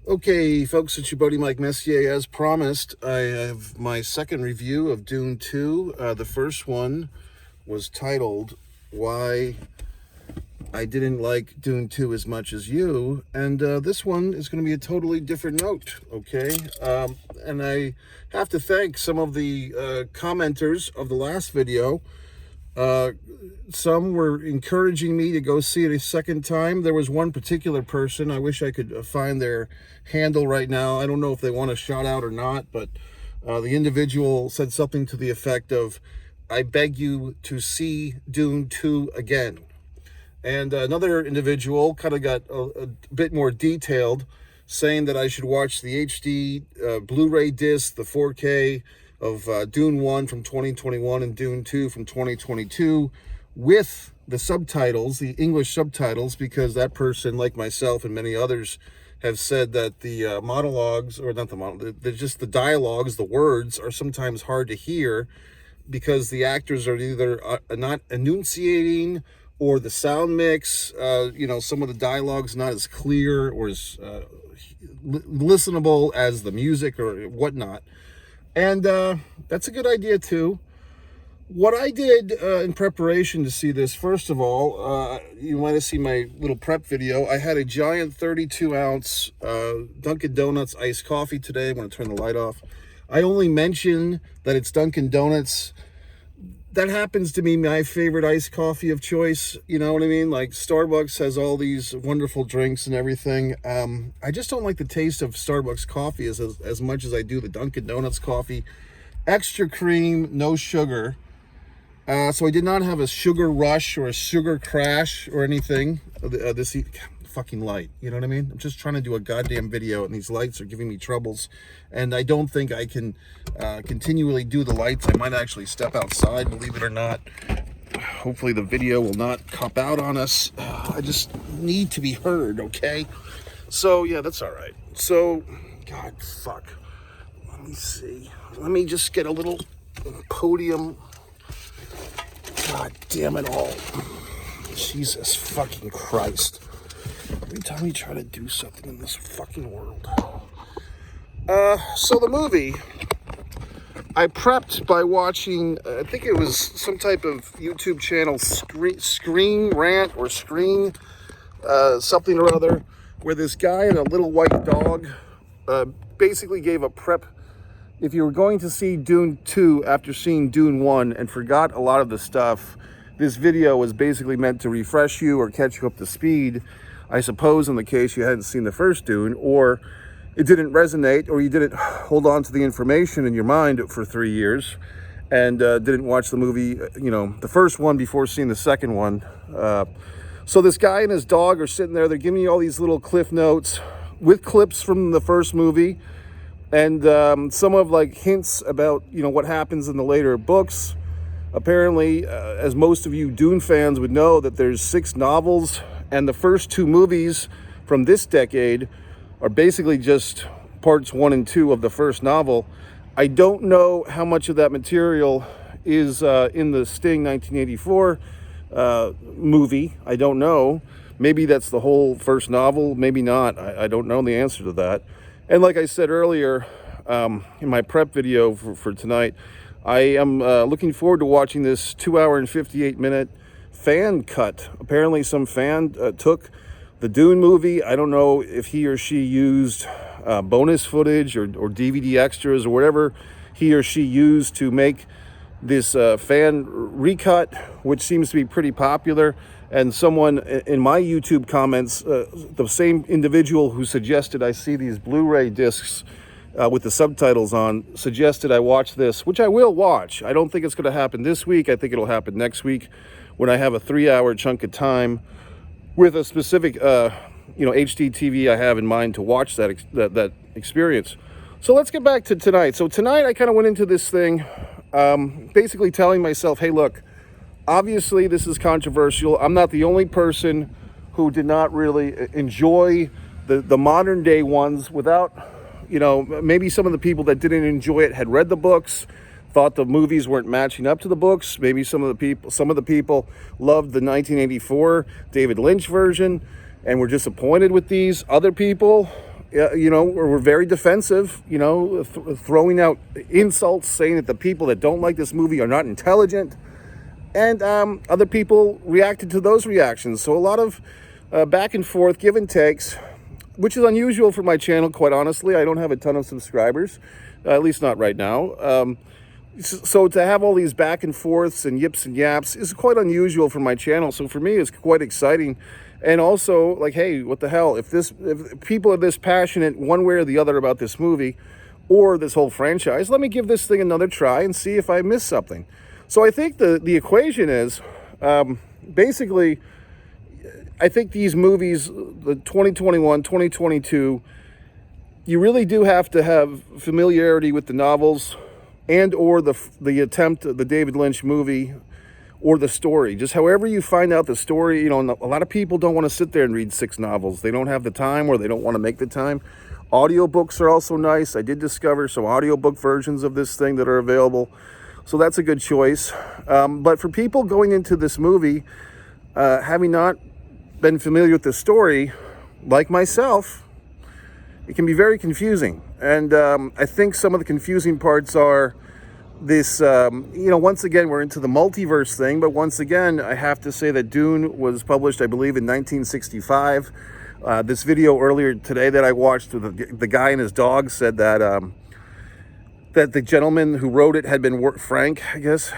Okay, folks, it's your buddy Mike Messier. As promised, I have my second review of Dune 2. The first one was titled Why I Didn't Like Dune 2 as Much as You, and this one is going to be a totally different note, okay? And I have to thank some of the commenters of the last video. Some were encouraging me to go see it a second time. There was one particular person, I wish I could find their handle right now. I don't know if they want a shout out or not, but the individual said something to the effect of, I beg you to see Dune 2 again. And another individual kind of got a bit more detailed, saying that I should watch the HD Blu-ray disc, the 4K, of Dune 1 from 2021 and Dune 2 from 2022 with the subtitles, the English subtitles, because that person, like myself and many others, have said that the monologues, or not the monologues, just the dialogues, the words are sometimes hard to hear because the actors are either not enunciating or the sound mix, some of the dialogue's not as clear or as listenable as the music or whatnot. And that's a good idea, too. What I did in preparation to see this, first of all, you might have seen my little prep video. I had a giant 32-ounce Dunkin' Donuts iced coffee today. I'm going to turn the light off. I only mention that it's Dunkin' Donuts. That happens to be my favorite iced coffee of choice. You know what I mean? Like, Starbucks has all these wonderful drinks and everything. I just don't like the taste of Starbucks coffee as much as I do the Dunkin' Donuts coffee. Extra cream, no sugar. So I did not have a sugar rush or a sugar crash or anything. This fucking light, you know what I mean? I'm just trying to do a goddamn video and these lights are giving me troubles. And I don't think I can continually do the lights. I might actually step outside, believe it or not. Hopefully the video will not cop out on us. I just need to be heard, okay? So, yeah, that's all right. So, God, fuck. Let me see. Let me just get a little podium. God damn it all. Jesus fucking Christ. Every time you try to do something in this fucking world. So the movie, I prepped by watching, I think it was some type of YouTube channel, Screen Rant or Screen something or other, where this guy and a little white dog basically gave a prep. If you were going to see Dune 2 after seeing Dune 1 and forgot a lot of the stuff, this video was basically meant to refresh you or catch you up to speed, I suppose, in the case you hadn't seen the first Dune, or it didn't resonate, or you didn't hold on to the information in your mind for 3 years and didn't watch the movie, the first one before seeing the second one. So this guy and his dog are sitting there. They're giving you all these little cliff notes with clips from the first movie and some of like hints about, what happens in the later books. Apparently, as most of you Dune fans would know, that there's 6 novels, and the first 2 movies from this decade are basically just parts 1 and 2 of the first novel. I don't know how much of that material is in the Sting 1984 movie. I don't know. Maybe that's the whole first novel, maybe not. I don't know the answer to that. And like I said earlier in my prep video for tonight, I am looking forward to watching this 2-hour and 58-minute fan cut. Apparently some fan took the Dune movie. I don't know if he or she used bonus footage or DVD extras or whatever he or she used to make this fan recut, which seems to be pretty popular. And someone in my YouTube comments, the same individual who suggested I see these Blu-ray discs with the subtitles on, suggested I watch this, which I will watch. I don't think it's going to happen this week. I think it'll happen next week when I have a 3-hour chunk of time with a specific, HD TV I have in mind to watch that experience. So let's get back to tonight. So tonight I kind of went into this thing basically telling myself, hey, look, obviously this is controversial. I'm not the only person who did not really enjoy the modern day ones without, maybe some of the people that didn't enjoy it had read the books, thought the movies weren't matching up to the books. Maybe some of the people loved the 1984 David Lynch version and were disappointed with these. Other people, were very defensive, throwing out insults, saying that the people that don't like this movie are not intelligent. And other people reacted to those reactions. So a lot of back and forth, give and takes, which is unusual for my channel, quite honestly. I don't have a ton of subscribers, at least not right now. So to have all these back and forths and yips and yaps is quite unusual for my channel. So for me, it's quite exciting. And also, like, hey, what the hell? If people are this passionate one way or the other about this movie or this whole franchise, let me give this thing another try and see if I miss something. So I think the equation is basically, I think these movies, the 2021, 2022, you really do have to have familiarity with the novels and or the attempt of the David Lynch movie or the story. Just however you find out the story, a lot of people don't want to sit there and read 6 novels. They don't have the time, or they don't want to make the time. Audiobooks are also nice. I did discover some audiobook versions of this thing that are available. So that's a good choice. But for people going into this movie, having not been familiar with the story, like myself, it can be very confusing. And I think some of the confusing parts are this, once again, we're into the multiverse thing. But once again, I have to say that Dune was published, I believe, in 1965. This video earlier today that I watched, the guy and his dog said that that the gentleman who wrote it had been Frank, I guess.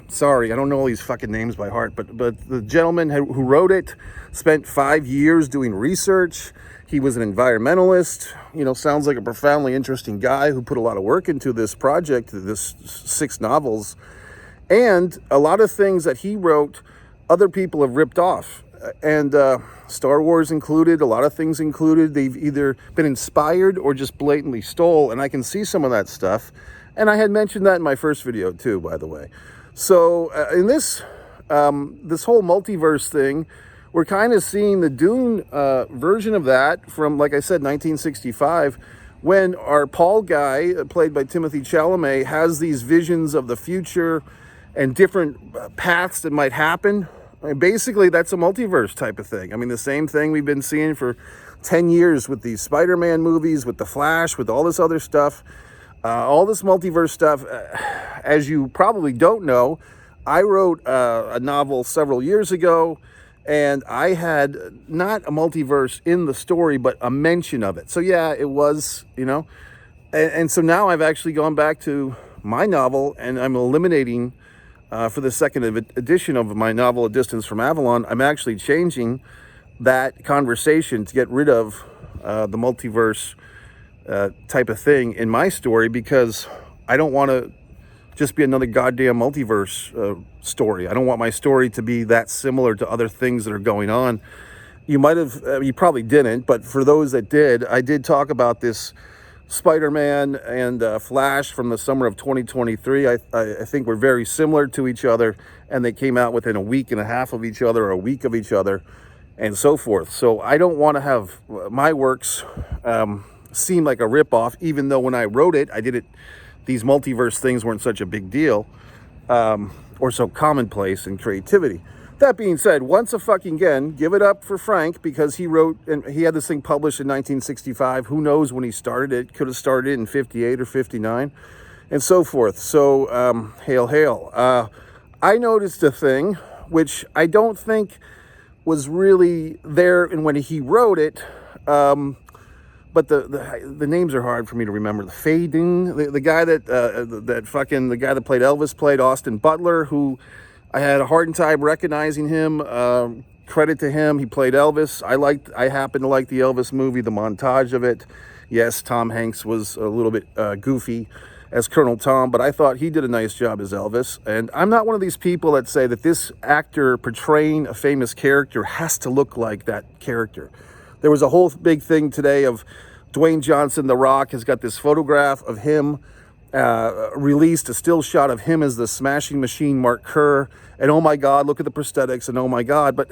Sorry, I don't know all these fucking names by heart, but the gentleman who wrote it spent 5 years doing research. He was an environmentalist, sounds like a profoundly interesting guy who put a lot of work into this project, this 6 novels. And a lot of things that he wrote, other people have ripped off. And Star Wars included, a lot of things included. They've either been inspired or just blatantly stole. And I can see some of that stuff. And I had mentioned that in my first video too, by the way. So in this whole multiverse thing, we're kind of seeing the Dune version of that from, like I said, 1965, when our Paul guy, played by Timothée Chalamet, has these visions of the future and different paths that might happen. I mean, basically, that's a multiverse type of thing. I mean, the same thing we've been seeing for 10 years with these Spider-Man movies, with The Flash, with all this other stuff. All this multiverse stuff, as you probably don't know, I wrote a novel several years ago, and I had not a multiverse in the story, but a mention of it. So yeah, it was, and so now I've actually gone back to my novel, and I'm eliminating, for the second edition of my novel, A Distance from Avalon, I'm actually changing that conversation to get rid of the multiverse type of thing in my story, because I don't want to just be another goddamn multiverse story. I don't want my story to be that similar to other things that are going on. You might have, you probably didn't, but for those that did, I did talk about this Spider-Man and Flash from the summer of 2023. I think we're very similar to each other, and they came out within a week and a half of each other, or a week of each other, and so forth. So I don't want to have my works seem like a ripoff, even though when I wrote it, I did it, these multiverse things weren't such a big deal, or so commonplace in creativity. That being said, once again, give it up for Frank, because he wrote, and he had this thing published in 1965. Who knows when he started it? Could have started it in 58 or 59, and so forth. So, hail, hail. I noticed a thing, which I don't think was really there and when he wrote it, but the names are hard for me to remember. The Fading, the guy that the guy that played Elvis played Austin Butler, who I had a hard time recognizing him. Credit to him, he played Elvis. I happen to like the Elvis movie, the montage of it. Yes, Tom Hanks was a little bit goofy as Colonel Tom, but I thought he did a nice job as Elvis. And I'm not one of these people that say that this actor portraying a famous character has to look like that character. There was a whole big thing today of Dwayne Johnson, The Rock, has got this photograph of him released, a still shot of him as the Smashing Machine Mark Kerr, and oh my God, look at the prosthetics, and oh my God, but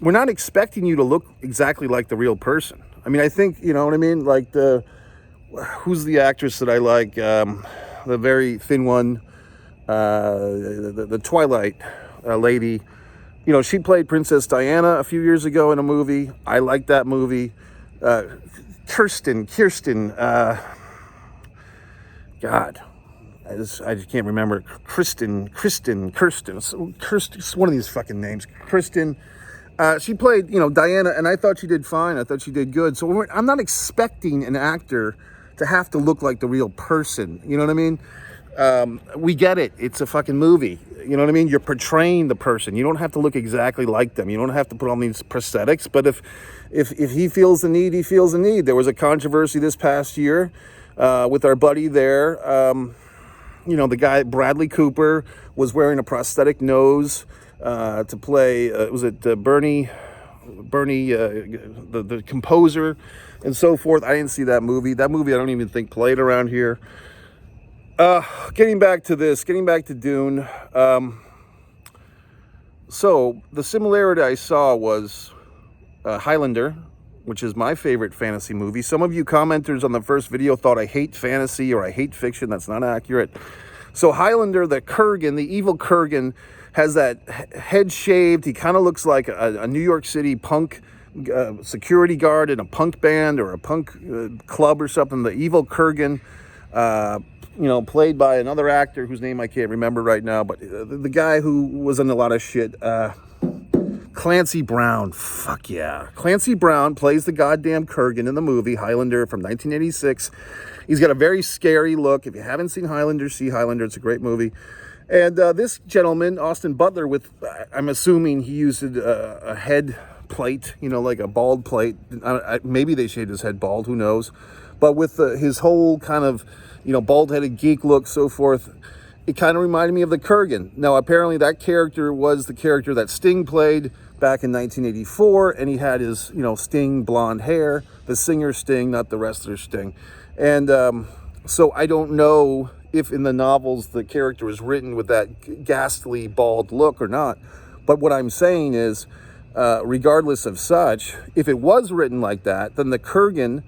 we're not expecting you to look exactly like the real person. I mean, I think, you know what I mean? Like who's the actress that I like? The very thin one, the Twilight lady. You know, she played Princess Diana a few years ago in a movie. I liked that movie. Kirsten, God, I just can't remember. Kirsten, it's one of these fucking names. Kirsten, she played, Diana, and I thought she did fine. I thought she did good. So I'm not expecting an actor to have to look like the real person. You know what I mean? We get it. It's a fucking movie. You know what I mean? You're portraying the person. You don't have to look exactly like them. You don't have to put on these prosthetics. But if he feels the need, he feels the need. There was a controversy this past year with our buddy there. The guy, Bradley Cooper, was wearing a prosthetic nose to play, was it Bernie, the composer, and so forth. I didn't see that movie. That movie I don't even think played around here. Getting back to Dune. So the similarity I saw was Highlander, which is my favorite fantasy movie. Some of you commenters on the first video thought I hate fantasy or I hate fiction. That's not accurate. So Highlander, the Kurgan, the evil Kurgan, has that head shaved. He kind of looks like a New York City punk security guard in a punk band or a punk club or something. The evil Kurgan, played by another actor whose name I can't remember right now, but the guy who was in a lot of shit, Clancy Brown. Fuck yeah. Clancy Brown plays the goddamn Kurgan in the movie Highlander from 1986. He's got a very scary look. If you haven't seen Highlander, see Highlander. It's a great movie. And this gentleman, Austin Butler, I'm assuming he used a head plate, like a bald plate. Maybe they shaved his head bald, who knows. But with his whole kind of, bald-headed geek look, so forth, it kind of reminded me of the Kurgan. Now, apparently that character was the character that Sting played back in 1984, and he had his, Sting blonde hair, the singer Sting, not the wrestler Sting. And so I don't know if in the novels the character was written with that ghastly bald look or not. But what I'm saying is, regardless of such, if it was written like that, then the Kurgan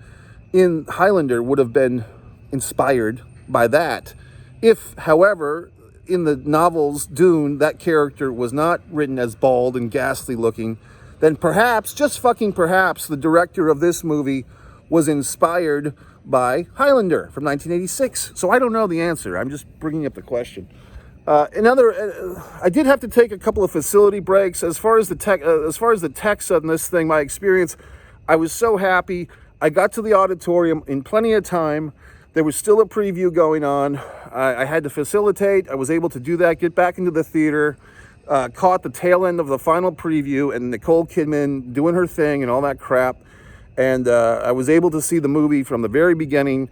in Highlander would have been inspired by that. If, however, in the novels Dune, that character was not written as bald and ghastly looking, then perhaps, just fucking perhaps, the director of this movie was inspired by Highlander from 1986. So I don't know the answer. I'm just bringing up the question. I did have to take a couple of facility breaks. As far as the text on this thing, my experience, I was so happy. I got to the auditorium in plenty of time. There was still a preview going on. I had to facilitate. I was able to do that, get back into the theater, caught the tail end of the final preview and Nicole Kidman doing her thing and all that crap. And I was able to see the movie from the very beginning.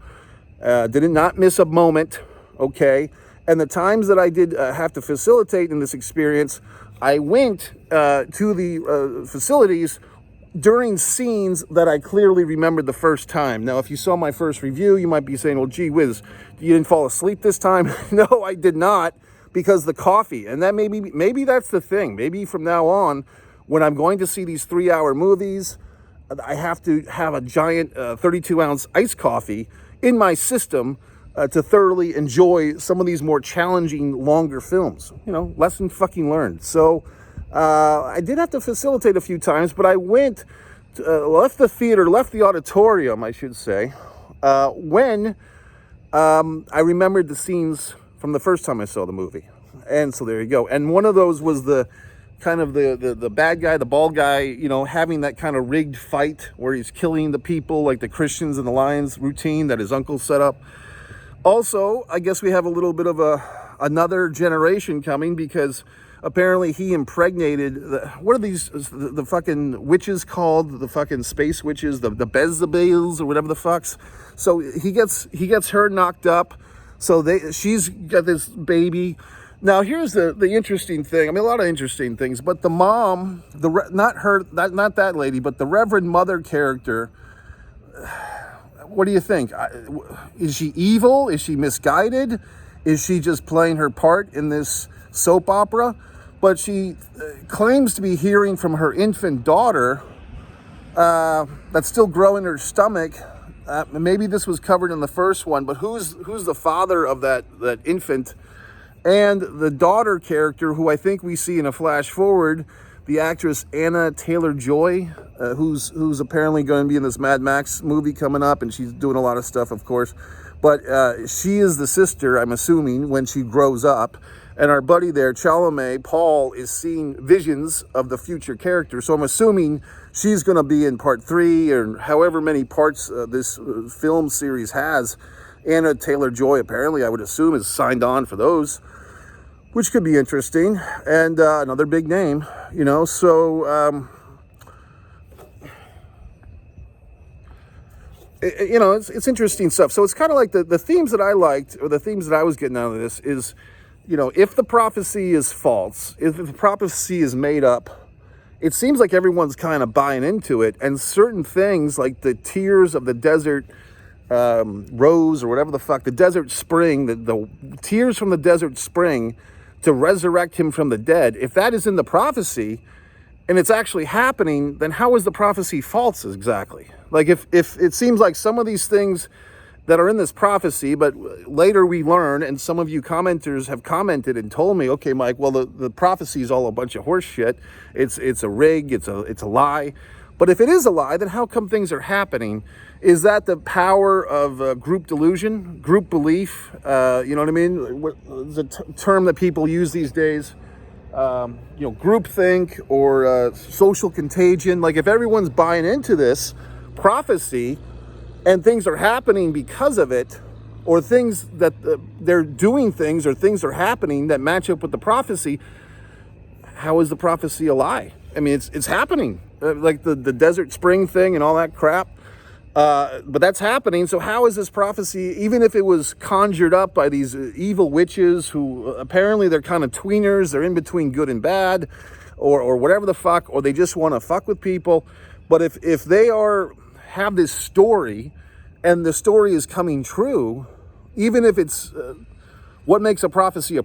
Did not miss a moment, okay? And the times that I did have to facilitate in this experience, I went to the facilities during scenes that I clearly remembered the first time. Now, if you saw my first review, you might be saying, well, gee whiz, you didn't fall asleep this time? No, I did not, because the coffee. And that maybe that's the thing. Maybe from now on, when I'm going to see these 3-hour movies, I have to have a giant 32-ounce iced coffee in my system to thoroughly enjoy some of these more challenging, longer films. Lesson fucking learned. So I did have to facilitate a few times, but I went, left the auditorium, I should say, when I remembered the scenes from the first time I saw the movie. And so there you go. And one of those was the kind of the bad guy, the bald guy, having that kind of rigged fight where he's killing the people like the Christians and the Lions routine that his uncle set up. Also, I guess we have a little bit of another generation coming, because apparently he impregnated, what are these, the fucking witches called? The fucking space witches, the Bezabils or whatever the fucks. So he gets her knocked up. So she's got this baby. Now here's the interesting thing. I mean, a lot of interesting things, but the mom, not that lady, but the Reverend Mother character, what do you think? Is she evil? Is she misguided? Is she just playing her part in this soap opera? But she claims to be hearing from her infant daughter that's still growing her stomach. Maybe this was covered in the first one, but who's the father of that infant? And the daughter character, who I think we see in a flash forward, the actress Anna Taylor-Joy, who's apparently going to be in this Mad Max movie coming up, and she's doing a lot of stuff, of course. But she is the sister, I'm assuming, when she grows up. And our buddy there, Chalamet, Paul, is seeing visions of the future character. So I'm assuming she's going to be in part 3 or however many parts this film series has. Anna Taylor-Joy, apparently, I would assume, is signed on for those, which could be interesting. And another big name, you know. So, you know, it's interesting stuff. So it's kind of like the themes that I liked, or the themes that I was getting out of this is, you know, if the prophecy is false, if the prophecy is made up, it seems like everyone's kind of buying into it. And certain things like the tears of the desert rose, or whatever the fuck, the desert spring, the tears from the desert spring to resurrect him from the dead, if that is in the prophecy and it's actually happening, then how is the prophecy false exactly? Like if it seems like some of these things that are in this prophecy, but later we learn, and some of you commenters have commented and told me, okay, Mike, well, the prophecy is all a bunch of horse shit. It's a rig, it's a lie. But if it is a lie, then how come things are happening? Is that the power of group delusion, group belief? You know what I mean? It's a term that people use these days. You know, groupthink or social contagion. Like if everyone's buying into this prophecy and things are happening because of it, or things that they're doing things, or things are happening that match up with the prophecy, how is the prophecy a lie? I mean, it's happening, like the desert spring thing and all that crap. But that's happening. So how is this prophecy, even if it was conjured up by these evil witches who apparently they're kind of tweeners, they're in between good and bad, or whatever the fuck, or they just want to fuck with people. But if they have this story and the story is coming true, even if it's what makes a prophecy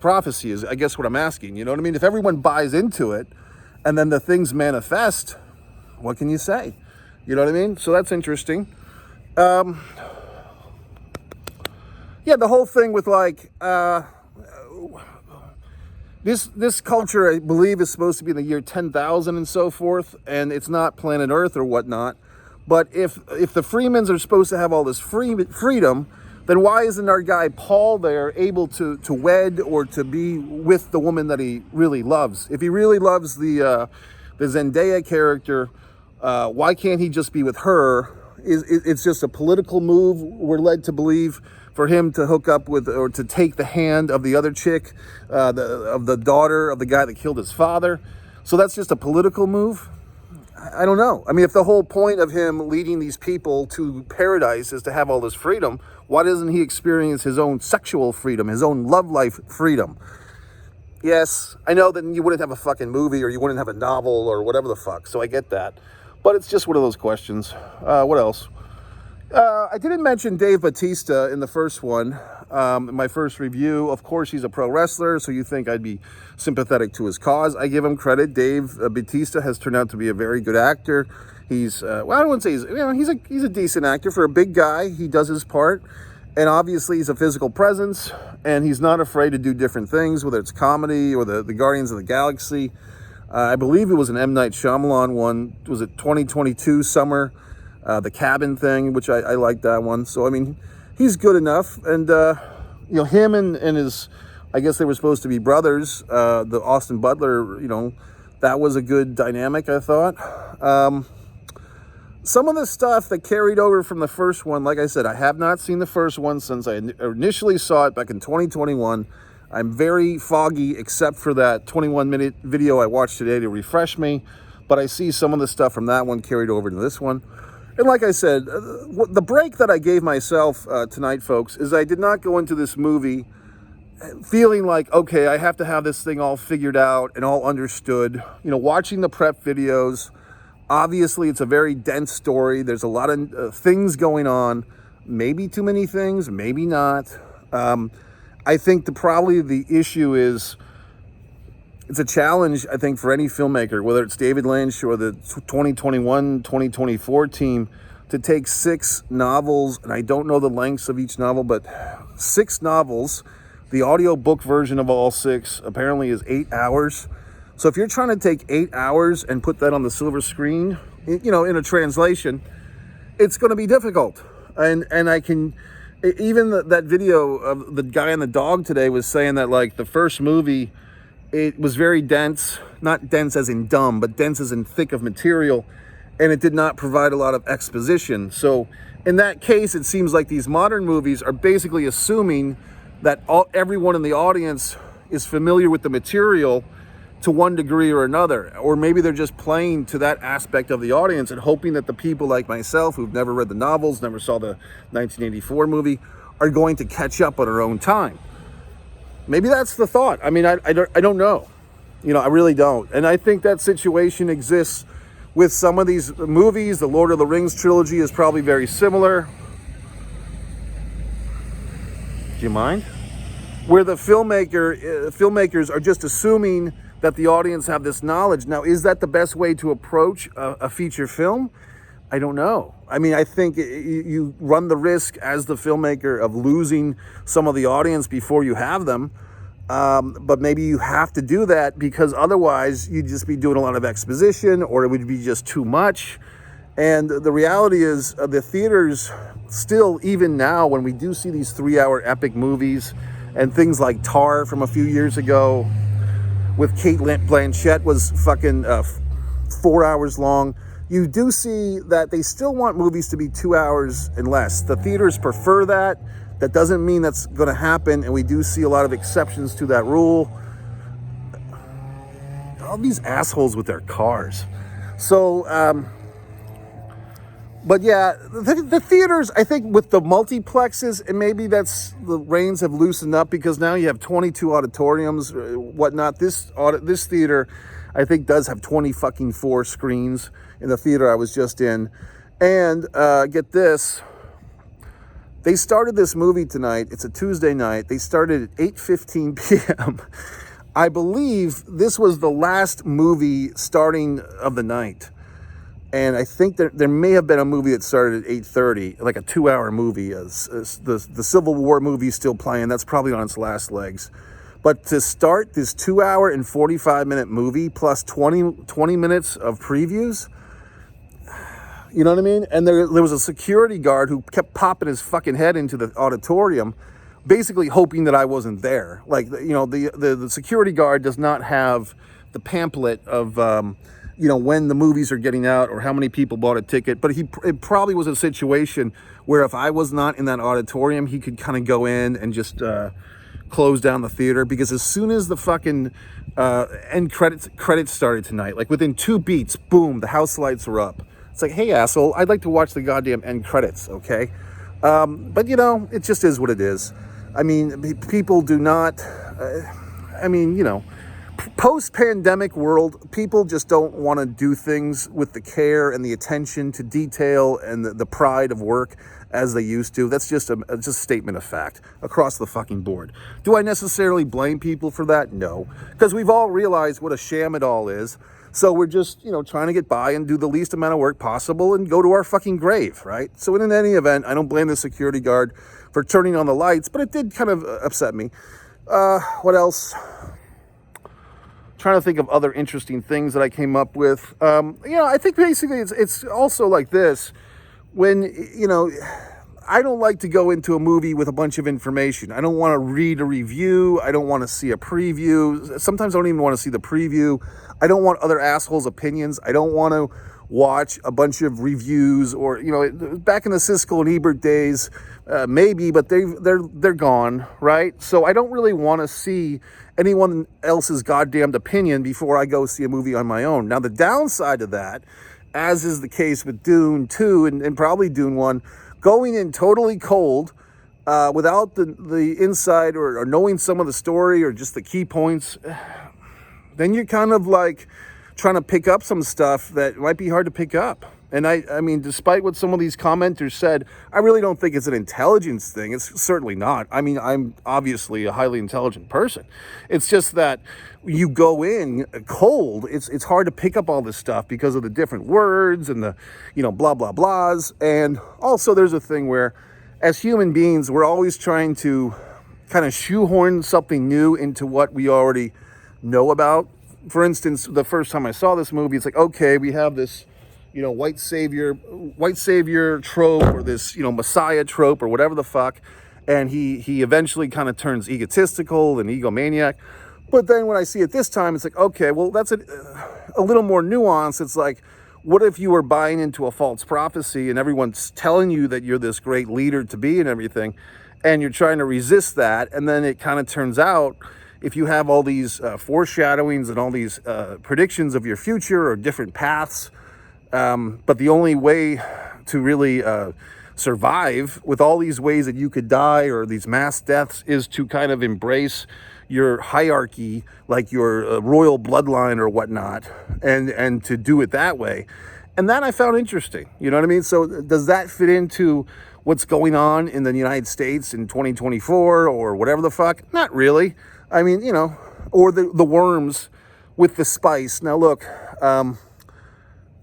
is, I guess, what I'm asking. You know what I mean? If everyone buys into it and then the things manifest, what can you say? You know what I mean? So that's interesting. Yeah, the whole thing with like this culture, I believe, is supposed to be in the year 10,000 and so forth, and it's not planet Earth or whatnot. But if the Freemans are supposed to have all this freedom, then why isn't our guy Paul there able to wed or to be with the woman that he really loves? If he really loves the Zendaya character, why can't he just be with her? It's just a political move, we're led to believe, for him to hook up with or to take the hand of the other chick, of the daughter of the guy that killed his father. So that's just a political move? I don't know. I mean, if the whole point of him leading these people to paradise is to have all this freedom, why doesn't he experience his own sexual freedom, his own love life freedom? Yes, I know that you wouldn't have a fucking movie or you wouldn't have a novel or whatever the fuck, so I get that. But it's just one of those questions. What else? I didn't mention Dave Bautista in the first one, in my first review. Of course, he's a pro wrestler, so you think I'd be sympathetic to his cause. I give him credit. Dave Bautista has turned out to be a very good actor. He's, well, I wouldn't say he's a decent actor. For a big guy, he does his part. And obviously, he's a physical presence, and he's not afraid to do different things, whether it's comedy or the Guardians of the Galaxy. I believe it was an M. Night Shyamalan one. Was it 2022 summer? The cabin thing, which I like that one. So, I mean, he's good enough. And, you know, him and his, I guess they were supposed to be brothers, the Austin Butler, you know, that was a good dynamic, I thought. Some of the stuff that carried over from the first one, like I said, I have not seen the first one since I initially saw it back in 2021. I'm very foggy, except for that 21-minute video I watched today to refresh me. But I see some of the stuff from that one carried over to this one. And like I said, the break that I gave myself tonight, folks, is I did not go into this movie feeling like, okay, I have to have this thing all figured out and all understood. You know, watching the prep videos, obviously it's a very dense story. There's a lot of things going on. Maybe too many things, maybe not. I think probably the issue is, it's a challenge, I think, for any filmmaker, whether it's David Lynch or the 2021, 2024 team, to take 6 novels, and I don't know the lengths of each novel, but 6 novels. The audiobook version of all 6 apparently is 8 hours. So if you're trying to take 8 hours and put that on the silver screen, you know, in a translation, it's going to be difficult. And I can, even that video of the guy and the dog today was saying that, like, the first movie, it was very dense, not dense as in dumb, but dense as in thick of material, and it did not provide a lot of exposition. So in that case, it seems like these modern movies are basically assuming that everyone in the audience is familiar with the material to one degree or another, or maybe they're just playing to that aspect of the audience and hoping that the people like myself who've never read the novels, never saw the 1984 movie, are going to catch up on their own time. Maybe that's the thought. I mean, I don't know. You know, I really don't. And I think that situation exists with some of these movies. The Lord of the Rings trilogy is probably very similar. Do you mind? Where the filmmakers are just assuming that the audience have this knowledge. Now, is that the best way to approach a feature film? I don't know. I mean, I think you run the risk as the filmmaker of losing some of the audience before you have them. But maybe you have to do that because otherwise you'd just be doing a lot of exposition, or it would be just too much. And the reality is the theaters still, even now, when we do see these 3-hour epic movies and things like Tar from a few years ago, with Kate Blanchett was fucking 4 hours long. You do see that they still want movies to be 2 hours and less. The theaters prefer that. That doesn't mean that's going to happen, and we do see a lot of exceptions to that rule. All these assholes with their cars. So, but yeah, the theaters, I think with the multiplexes, and maybe that's, the reins have loosened up because now you have 22 auditoriums, whatnot. This theater, I think, does have 24 screens in the theater I was just in. And get this, they started this movie tonight. It's a Tuesday night. They started at 8:15 p.m. I believe this was the last movie starting of the night. And I think there may have been a movie that started at 8:30, like a 2-hour movie. The Civil War movie is still playing. That's probably on its last legs. But to start this 2-hour and 45-minute movie plus 20 minutes of previews, you know what I mean? And there was a security guard who kept popping his fucking head into the auditorium, basically hoping that I wasn't there. Like, you know, the security guard does not have the pamphlet of, you know, when the movies are getting out or how many people bought a ticket. But it probably was a situation where if I was not in that auditorium, he could kind of go in and just close down the theater. Because as soon as the fucking end credits started tonight, like within 2 beats, boom, the house lights were up. It's like, hey, asshole, I'd like to watch the goddamn end credits, okay? But, you know, it just is what it is. I mean, people do not, I mean, you know, post-pandemic world, people just don't want to do things with the care and the attention to detail and the pride of work as they used to. That's just a statement of fact across the fucking board. Do I necessarily blame people for that? No, because we've all realized what a sham it all is. So we're just, you know, trying to get by and do the least amount of work possible and go to our fucking grave, right? So in any event, I don't blame the security guard for turning on the lights, but it did kind of upset me. What else? Trying to think of other interesting things that I came up with. You know, I think basically it's also like this. When, you know, I don't like to go into a movie with a bunch of information. I don't want to read a review. I don't want to see a preview. Sometimes I don't even want to see the preview. I don't want other assholes' opinions. I don't want to watch a bunch of reviews or, you know, back in the Siskel and Ebert days, maybe, but they're gone, right? So I don't really want to see anyone else's goddamned opinion before I go see a movie on my own. Now, the downside of that, as is the case with Dune 2 and probably Dune 1, going in totally cold, without the insight or knowing some of the story or just the key points, then you're kind of like trying to pick up some stuff that might be hard to pick up. And I mean, despite what some of these commenters said, I really don't think it's an intelligence thing. It's certainly not. I mean, I'm obviously a highly intelligent person. It's just that you go in cold. It's hard to pick up all this stuff because of the different words and the, you know, blah, blah, blahs. And also there's a thing where as human beings, we're always trying to kind of shoehorn something new into what we already know about. for instance, the first time I saw this movie, it's like, okay, we have this, white savior trope, or this, Messiah trope, or whatever the fuck. And he eventually kind of turns egotistical and egomaniac. But then when I see it this time, it's like, okay, well, that's a little more nuanced. It's like, what if you were buying into a false prophecy and everyone's telling you that you're this great leader to be and everything, and you're trying to resist that, and then it kind of turns out, if you have all these foreshadowings and all these predictions of your future or different paths, but the only way to really survive with all these ways that you could die, or these mass deaths, is to kind of embrace your hierarchy, like your royal bloodline or whatnot, and to do it that way. And that I found interesting. You know what I mean? So does that fit into what's going on in the United States in 2024 or whatever the fuck? Not really. I mean, or the worms with the spice. Now look,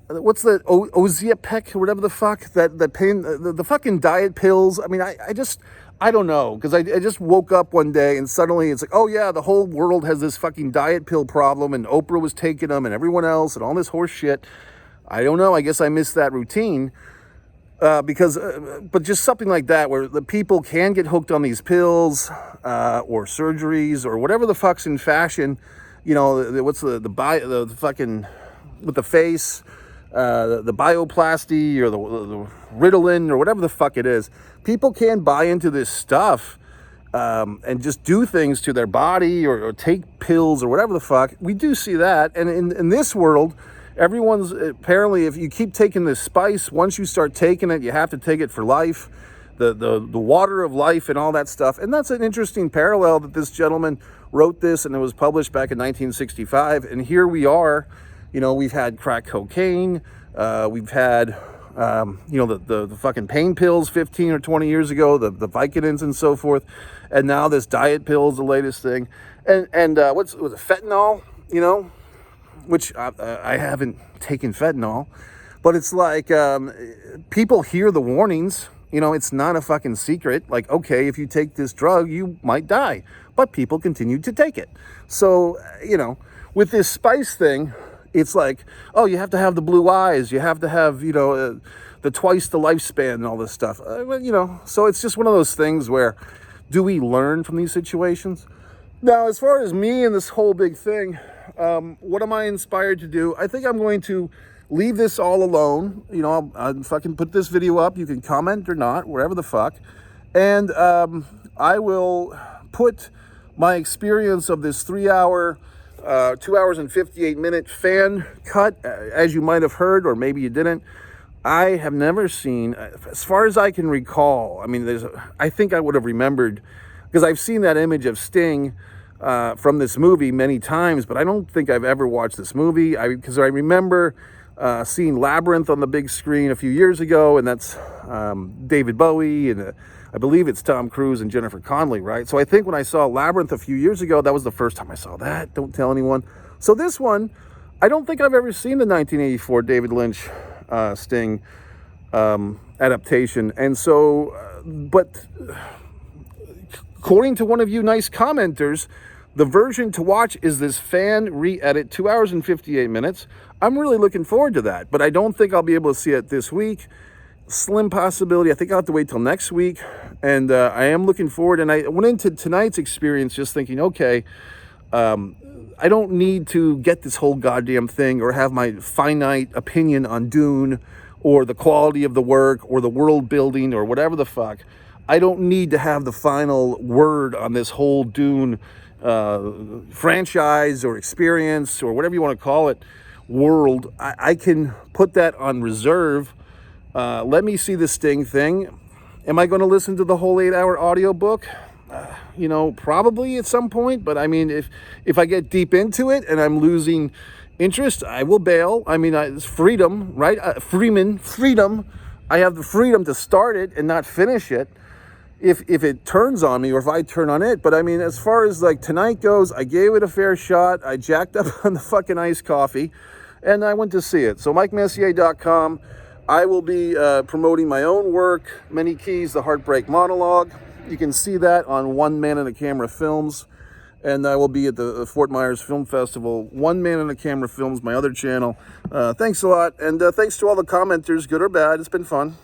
what's the Oziapec or whatever the fuck, that pain, the fucking diet pills. I mean, I don't know, because I just woke up one day and suddenly it's like, oh yeah, the whole world has this fucking diet pill problem, and Oprah was taking them and everyone else and all this horse shit. I don't know. I guess I missed that routine. But just something like that, where the people can get hooked on these pills, or surgeries, or whatever the fuck's in fashion. What's the fucking, with the face, the bioplasty, or the Ritalin, or whatever the fuck it is. People can buy into this stuff, and just do things to their body, or take pills, or whatever the fuck. We do see that. And in this world, everyone's apparently, if you keep taking this spice, once you start taking it, you have to take it for life, the water of life and all that stuff. And that's an interesting parallel, that this gentleman wrote this, and it was published back in 1965. And here we are, we've had crack cocaine, we've had, the fucking pain pills 15 or 20 years ago, the Vicodins and so forth. And now this diet pill is the latest thing. And was it fentanyl, which I haven't taken fentanyl, but it's like, people hear the warnings. It's not a fucking secret. Like, okay, if you take this drug, you might die, but people continue to take it. So, with this spice thing, it's like, oh, you have to have the blue eyes, you have to have, the twice the lifespan and all this stuff. So it's just one of those things where, do we learn from these situations? Now, as far as me and this whole big thing, what am I inspired to do? I think I'm going to leave this all alone. I'll fucking put this video up. You can comment or not, wherever the fuck. And I will put my experience of this 3-hour, 2 hours and 58-minute fan cut, as you might have heard, or maybe you didn't. I have never seen, as far as I can recall, I mean, I think I would have remembered, because I've seen that image of Sting from this movie many times, but I don't think I've ever watched this movie, because I remember seeing Labyrinth on the big screen a few years ago, and that's David Bowie, and I believe it's Tom Cruise and Jennifer Connelly, right? So I think when I saw Labyrinth a few years ago, that was the first time I saw that. Don't tell anyone. So this one, I don't think I've ever seen the 1984 David Lynch Sting adaptation. And so, but according to one of you nice commenters, the version to watch is this fan re-edit, 2 hours and 58 minutes. I'm really looking forward to that, but I don't think I'll be able to see it this week. Slim possibility. I think I'll have to wait till next week. And I am looking forward. And I went into tonight's experience just thinking, okay, I don't need to get this whole goddamn thing or have my finite opinion on Dune or the quality of the work or the world building or whatever the fuck. I don't need to have the final word on this whole Dune franchise or experience or whatever you want to call it, world. I can put that on reserve. Let me see the Sting thing. Am I going to listen to the whole 8-hour audiobook? Probably at some point. But I mean, if I get deep into it and I'm losing interest, I will bail. I mean, it's freedom, right? Freedom. I have the freedom to start it and not finish it if it turns on me or if I turn on it. But I mean, as far as like tonight goes, I gave it a fair shot. I jacked up on the fucking iced coffee and I went to see it. So MikeMessier.com. I will be promoting my own work, Many Keys, The Heartbreak Monologue. You can see that on One Man and a Camera Films. and I will be at the Fort Myers Film Festival. One Man and a Camera Films, my other channel. Thanks a lot, and thanks to all the commenters, good or bad. It's been fun.